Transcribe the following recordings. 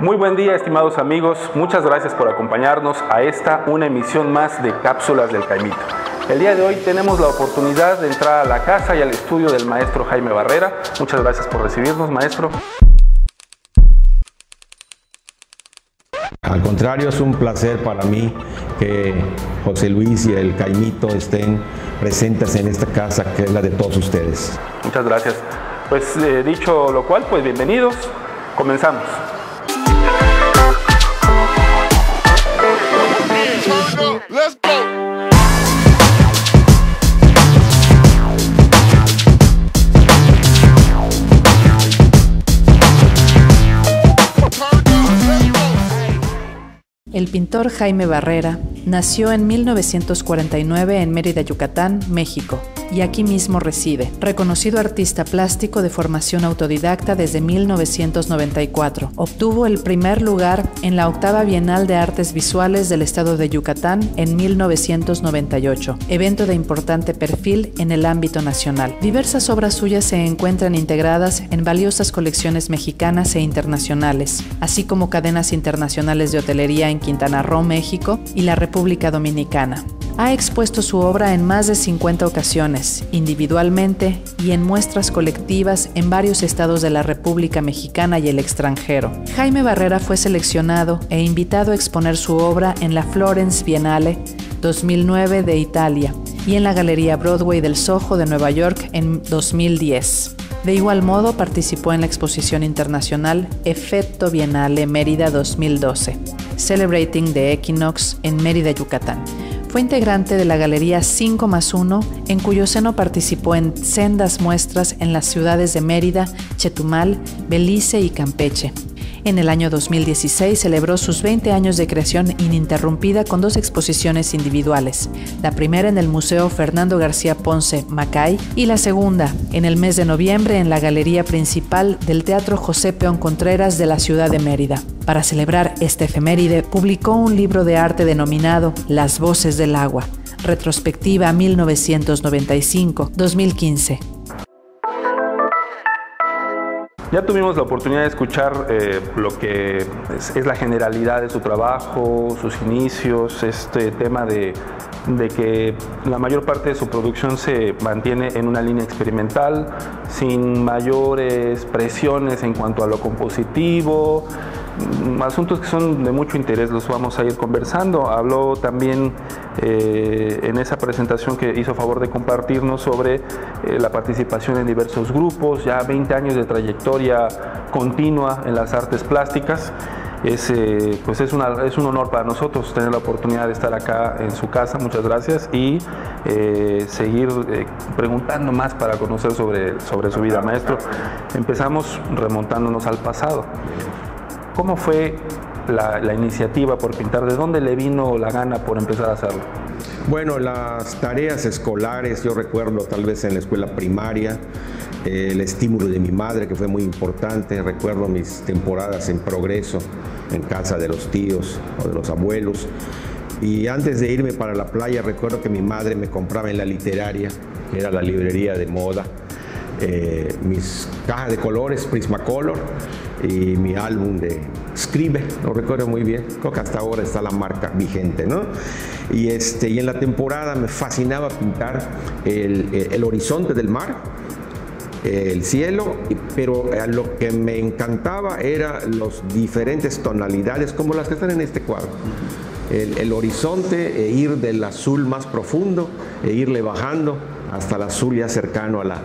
Muy buen día, estimados amigos. Muchas gracias por acompañarnos a una emisión más de Cápsulas del Caimito. El día de hoy tenemos la oportunidad de entrar a la casa y al estudio del maestro Jaime Barrera. Muchas gracias por recibirnos, maestro. Al contrario, es un placer para mí que José Luis y el Caimito estén presentes en esta casa que es la de todos ustedes. Muchas gracias. Pues dicho lo cual, pues bienvenidos. Comenzamos. Let's go. El pintor Jaime Barrera nació en 1949 en Mérida, Yucatán, México, y aquí mismo reside. Reconocido artista plástico de formación autodidacta desde 1994, obtuvo el primer lugar en la 8ª Bienal de Artes Visuales del Estado de Yucatán en 1998, evento de importante perfil en el ámbito nacional. Diversas obras suyas se encuentran integradas en valiosas colecciones mexicanas e internacionales, así como cadenas internacionales de hotelería en Quintana Roo, México, y la República Dominicana. Ha expuesto su obra en más de 50 ocasiones, individualmente y en muestras colectivas en varios estados de la República Mexicana y el extranjero. Jaime Barrera fue seleccionado e invitado a exponer su obra en la Florence Biennale 2009 de Italia y en la Galería Broadway del Soho de Nueva York en 2010. De igual modo, participó en la exposición internacional Effetto Biennale Mérida 2012, Celebrating the Equinox en Mérida, Yucatán. Fue integrante de la Galería 5+1, en cuyo seno participó en sendas muestras en las ciudades de Mérida, Chetumal, Belice y Campeche. En el año 2016 celebró sus 20 años de creación ininterrumpida con 2 exposiciones individuales, la primera en el Museo Fernando García Ponce, Macay, y la segunda en el mes de noviembre en la Galería Principal del Teatro José Peón Contreras de la ciudad de Mérida. Para celebrar este efeméride, publicó un libro de arte denominado Las Voces del Agua, retrospectiva 1995-2015. Ya tuvimos la oportunidad de escuchar lo que es la generalidad de su trabajo, sus inicios, este tema de que la mayor parte de su producción se mantiene en una línea experimental, sin mayores presiones en cuanto a lo compositivo, asuntos que son de mucho interés, los vamos a ir conversando. Habló también en esa presentación que hizo favor de compartirnos sobre la participación en diversos grupos, ya 20 años de trayectoria continua en las artes plásticas. Pues es un honor para nosotros tener la oportunidad de estar acá en su casa. Muchas gracias y seguir preguntando más para conocer sobre su vida. Maestro, empezamos remontándonos al pasado. ¿Cómo fue la iniciativa por pintar? ¿De dónde le vino la gana por empezar a hacerlo? Bueno, las tareas escolares, yo recuerdo tal vez en la escuela primaria, el estímulo de mi madre, que fue muy importante. Recuerdo mis temporadas en Progreso, en casa de los tíos o de los abuelos. Y antes de irme para la playa, recuerdo que mi madre me compraba en la literaria, que era la librería de moda, mis cajas de colores, Prismacolor, y mi álbum de Scribe, lo recuerdo muy bien, creo que hasta ahora está la marca vigente, ¿no? Y en la temporada me fascinaba pintar el horizonte del mar, el cielo, pero lo que me encantaba era las diferentes tonalidades, como las que están en este cuadro. El horizonte, ir del azul más profundo e irle bajando hasta el azul ya cercano a la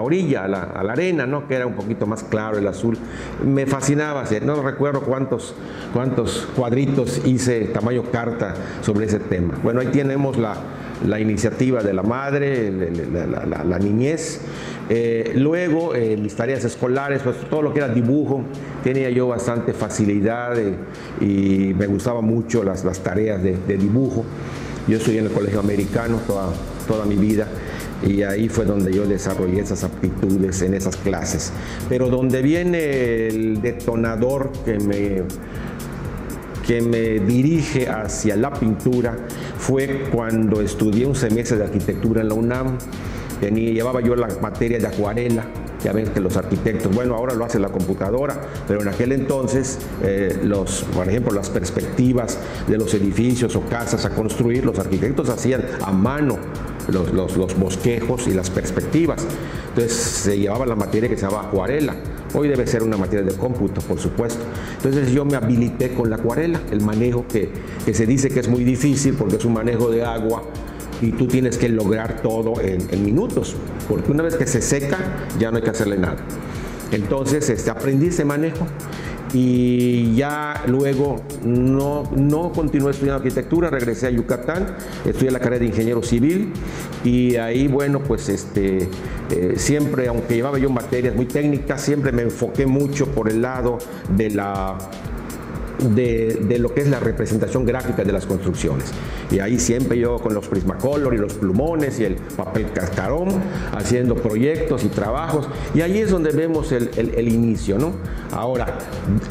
orilla, a la arena, ¿no? Que era un poquito más claro el azul. Me fascinaba hacer, no recuerdo cuántos cuadritos hice tamaño carta sobre ese tema. Bueno, ahí tenemos la iniciativa de la madre, la niñez. Luego, mis tareas escolares, pues todo lo que era dibujo, tenía yo bastante facilidad y me gustaban mucho las tareas de dibujo. Yo estudié en el Colegio Americano toda mi vida. Y ahí fue donde yo desarrollé esas aptitudes en esas clases. Pero donde viene el detonador que me dirige hacia la pintura fue cuando estudié un semestre de arquitectura en la UNAM. Llevaba yo la materia de acuarela Ya ven que los arquitectos, bueno, ahora lo hace la computadora, pero en aquel entonces, por ejemplo, las perspectivas de los edificios o casas a construir, los arquitectos hacían a mano los bosquejos y las perspectivas. Entonces se llevaba la materia que se llama acuarela. Hoy debe ser una materia de cómputo, por supuesto. Entonces yo me habilité con la acuarela, el manejo que se dice que es muy difícil porque es un manejo de agua y tú tienes que lograr todo en minutos, porque una vez que se seca ya no hay que hacerle nada. Entonces aprendí ese manejo y ya luego no continué estudiando arquitectura, regresé a Yucatán, estudié la carrera de ingeniero civil y ahí, bueno, pues siempre, aunque llevaba yo materias muy técnicas, siempre me enfoqué mucho por el lado de lo que es la representación gráfica de las construcciones. Y ahí siempre yo con los Prismacolor y los plumones y el papel cascarón, haciendo proyectos y trabajos. Y ahí es donde vemos el inicio, ¿no? Ahora,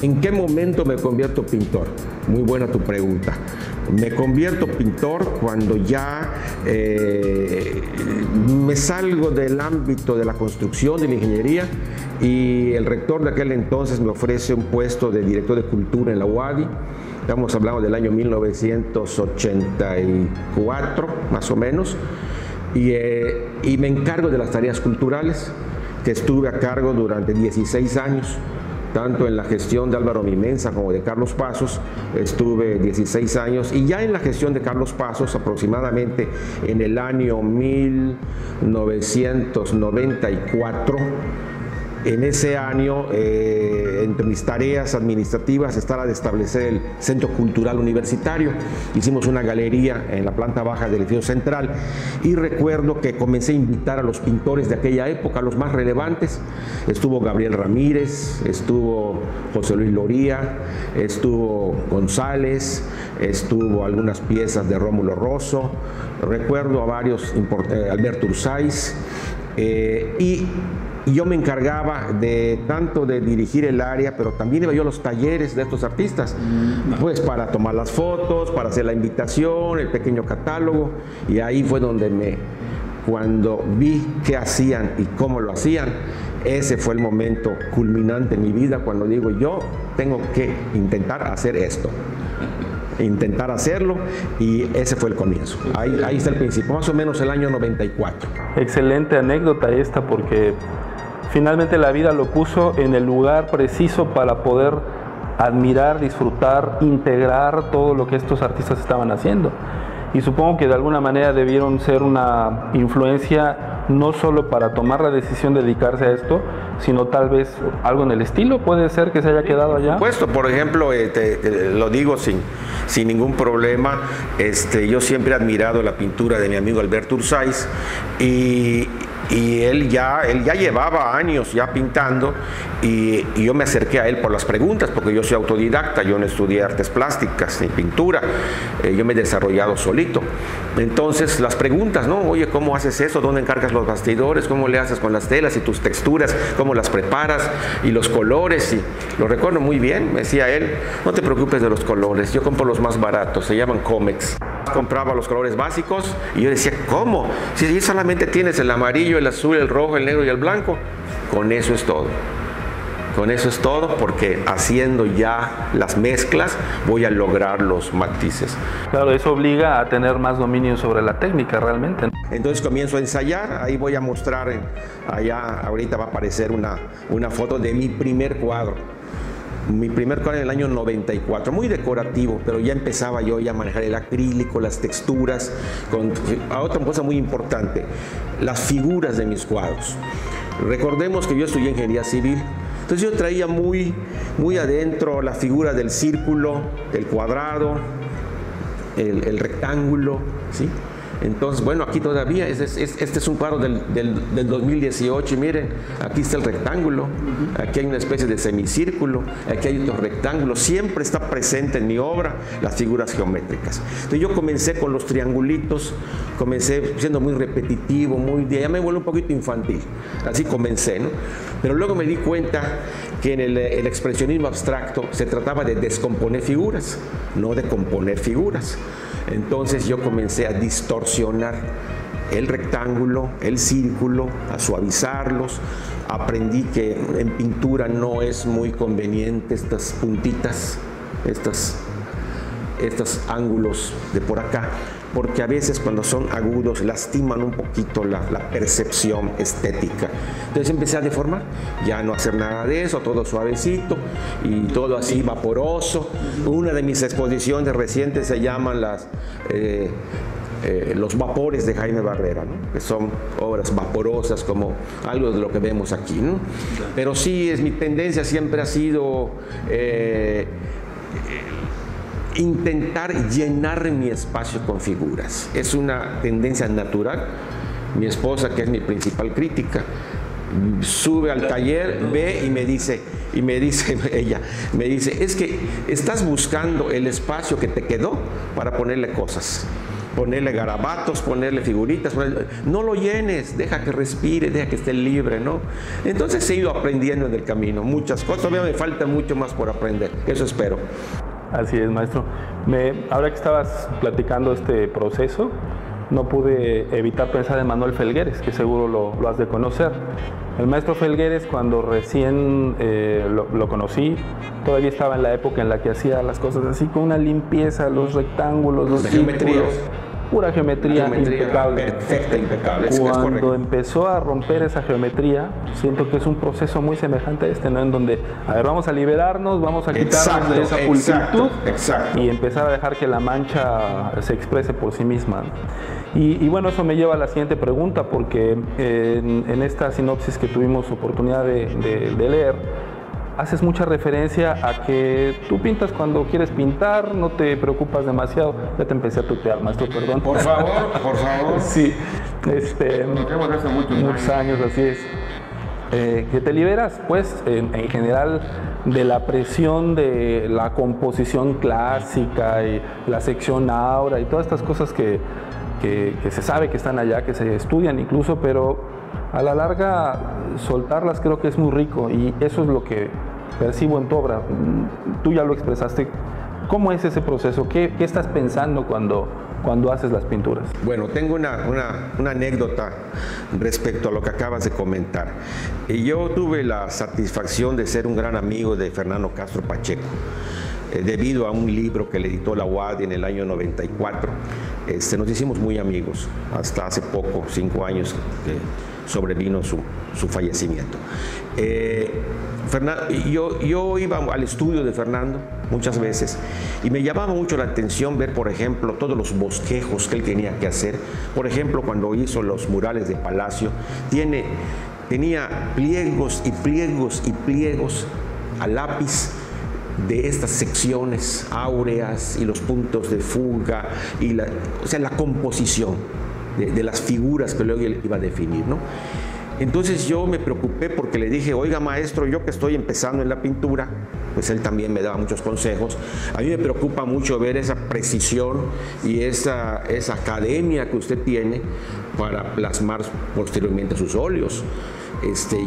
¿en qué momento me convierto pintor? Muy buena tu pregunta. Me convierto pintor cuando ya me salgo del ámbito de la construcción, de la ingeniería, y el rector de aquel entonces me ofrece un puesto de director de cultura en la UADY. Estamos hablando del año 1984, más o menos, y me encargo de las tareas culturales, que estuve a cargo durante 16 años, tanto en la gestión de Álvaro Mimensa como de Carlos Pasos, estuve 16 años, y ya en la gestión de Carlos Pasos, aproximadamente en el año 1994, en ese año, entre mis tareas administrativas estaba de establecer el Centro Cultural Universitario. Hicimos una galería en la planta baja del edificio central y recuerdo que comencé a invitar a los pintores de aquella época, los más relevantes. Estuvo Gabriel Ramírez, estuvo José Luis Loría, estuvo González, estuvo algunas piezas de Rómulo Rosso, recuerdo a varios, Alberto Ursáiz, y yo me encargaba tanto de dirigir el área, pero también iba yo a los talleres de estos artistas, pues para tomar las fotos, para hacer la invitación, el pequeño catálogo, y ahí fue donde cuando vi qué hacían y cómo lo hacían, ese fue el momento culminante en mi vida, cuando digo, yo tengo que intentar hacer esto. Intentar hacerlo, y ese fue el comienzo. Ahí está el principio, más o menos el año 94. Excelente anécdota esta, porque finalmente la vida lo puso en el lugar preciso para poder admirar, disfrutar, integrar todo lo que estos artistas estaban haciendo. Y supongo que de alguna manera debieron ser una influencia no solo para tomar la decisión de dedicarse a esto, sino tal vez algo en el estilo, puede ser que se haya quedado allá. Por supuesto, por ejemplo, lo digo sin ningún problema, yo siempre he admirado la pintura de mi amigo Alberto Ursáiz, y él ya llevaba años ya pintando, y yo me acerqué a él por las preguntas, porque yo soy autodidacta, yo no estudié artes plásticas ni pintura, yo me he desarrollado solito. Entonces las preguntas, ¿no? Oye, ¿cómo haces eso? ¿Dónde encargas los bastidores? ¿Cómo le haces con las telas y tus texturas? ¿Cómo las preparas? Y los colores, y lo recuerdo muy bien, me decía él, no te preocupes de los colores, yo compro los más baratos, se llaman Comex. Compraba los colores básicos y yo decía, ¿cómo? Si solamente tienes el amarillo, el azul, el rojo, el negro y el blanco, con eso es todo. Con eso es todo, porque haciendo ya las mezclas voy a lograr los matices. Claro, eso obliga a tener más dominio sobre la técnica realmente. Entonces comienzo a ensayar, ahí voy a mostrar, allá ahorita va a aparecer una foto de mi primer cuadro. Mi primer cuadro en el año 94, muy decorativo, pero ya empezaba yo a manejar el acrílico, las texturas, otra cosa muy importante, las figuras de mis cuadros. Recordemos que yo estudié ingeniería civil, entonces yo traía muy adentro la figura del círculo, el cuadrado, el rectángulo, ¿sí? Entonces, bueno, aquí todavía, este es un cuadro del 2018, y miren, aquí está el rectángulo, aquí hay una especie de semicírculo, aquí hay otro rectángulo, siempre está presente en mi obra las figuras geométricas. Entonces yo comencé con los triangulitos, comencé siendo muy repetitivo, ya me vuelvo un poquito infantil, así comencé, ¿no? Pero luego me di cuenta que en el expresionismo abstracto se trataba de descomponer figuras, no de componer figuras. Entonces yo comencé a distorsionar el rectángulo, el círculo, a suavizarlos, aprendí que en pintura no es muy conveniente estas puntitas, estos ángulos de por acá, porque a veces cuando son agudos lastiman un poquito la percepción estética. Entonces empecé a deformar, ya no hacer nada de eso, todo suavecito y todo así vaporoso. Una de mis exposiciones recientes se llaman los vapores de Jaime Barrera, ¿no? Que son obras vaporosas como algo de lo que vemos aquí, ¿no? Pero sí, mi tendencia siempre ha sido intentar llenar mi espacio con figuras. Es una tendencia natural. Mi esposa, que es mi principal crítica, sube al taller, ve y me dice ella, es que estás buscando el espacio que te quedó para ponerle cosas, ponerle garabatos, ponerle figuritas, no lo llenes, deja que respire, deja que esté libre, ¿no? Entonces he ido aprendiendo en el camino muchas cosas, todavía me falta mucho más por aprender, eso espero. Así es, maestro. Ahora que estabas platicando este proceso, no pude evitar pensar en Manuel Felgueres, que seguro lo has de conocer. El maestro Felgueres, cuando recién lo conocí, todavía estaba en la época en la que hacía las cosas así con una limpieza, los rectángulos, los círculos, pura geometría impecable. Perfecta, impecable. Cuando empezó a romper esa geometría, siento que es un proceso muy semejante a este, ¿no? En donde, a ver, vamos a liberarnos, vamos a quitarnos de esa pulcritud y empezar a dejar que la mancha se exprese por sí misma. Y bueno, eso me lleva a la siguiente pregunta, porque en esta sinopsis que tuvimos oportunidad de leer, haces mucha referencia a que tú pintas cuando quieres pintar, no te preocupas demasiado. Ya te empecé a tutear, maestro, perdón. Por favor, por favor. Sí, conocemos hace muchos años, así es. Que te liberas, pues, en general, de la presión de la composición clásica y la sección áurea y todas estas cosas que se sabe que están allá, que se estudian incluso, pero a la larga soltarlas creo que es muy rico, y eso es lo que percibo en tu obra. Tú ya lo expresaste. ¿Cómo es ese proceso? ¿Qué estás pensando cuando haces las pinturas? Bueno, tengo una anécdota respecto a lo que acabas de comentar. Yo tuve la satisfacción de ser un gran amigo de Fernando Castro Pacheco, debido a un libro que le editó la UAD en el año 94. Nos hicimos muy amigos hasta hace poco, 5 años que sobrevino su fallecimiento. Yo iba al estudio de Fernando muchas veces y me llamaba mucho la atención ver, por ejemplo, todos los bosquejos que él tenía que hacer. Por ejemplo, cuando hizo los murales de Palacio, tenía pliegos y pliegos y pliegos a lápiz de estas secciones áureas y los puntos de fuga y la composición de las figuras que luego él iba a definir, ¿no? Entonces yo me preocupé porque le dije, oiga maestro, yo que estoy empezando en la pintura, pues él también me daba muchos consejos. A mí me preocupa mucho ver esa precisión y esa academia que usted tiene para plasmar posteriormente sus óleos.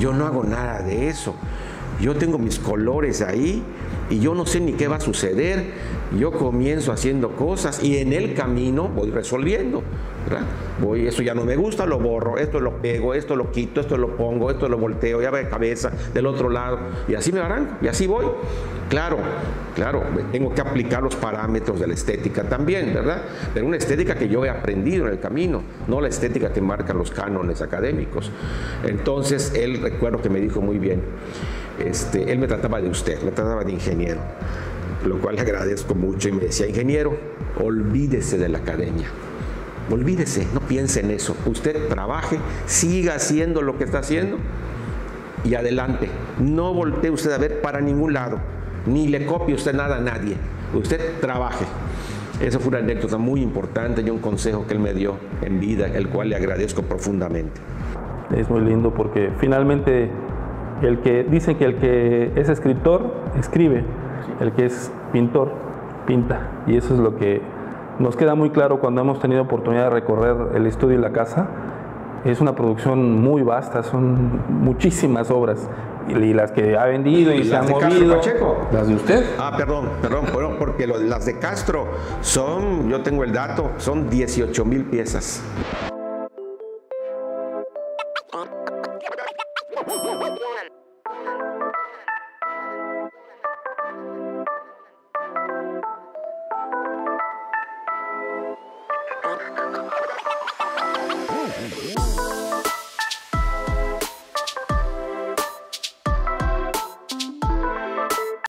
Yo no hago nada de eso. Yo tengo mis colores ahí y yo no sé ni qué va a suceder. Yo comienzo haciendo cosas y en el camino voy resolviendo, ¿verdad? Esto ya no me gusta, lo borro, esto lo pego, esto lo quito, esto lo pongo, esto lo volteo, ya va de cabeza del otro lado y así me arranco y así voy. Claro, tengo que aplicar los parámetros de la estética también, ¿verdad? Pero una estética que yo he aprendido en el camino, no la estética que marcan los cánones académicos. Entonces él, recuerdo que me dijo muy bien, él me trataba de usted, me trataba de ingeniero, lo cual le agradezco mucho, y me decía, ingeniero, olvídese de la academia, olvídese, no piense en eso, usted trabaje, siga haciendo lo que está haciendo y adelante, no voltee usted a ver para ningún lado, ni le copie usted nada a nadie, usted trabaje. Eso fue una anécdota muy importante y un consejo que él me dio en vida, el cual le agradezco profundamente. Es muy lindo porque finalmente dicen que el que es escritor, escribe, el que es pintor, pinta. Y eso es lo que nos queda muy claro cuando hemos tenido oportunidad de recorrer el estudio y la casa. Es una producción muy vasta, son muchísimas obras. Y las que ha vendido y se han movido. ¿Las de usted? Perdón, porque las de Castro son, yo tengo el dato, son 18,000 piezas.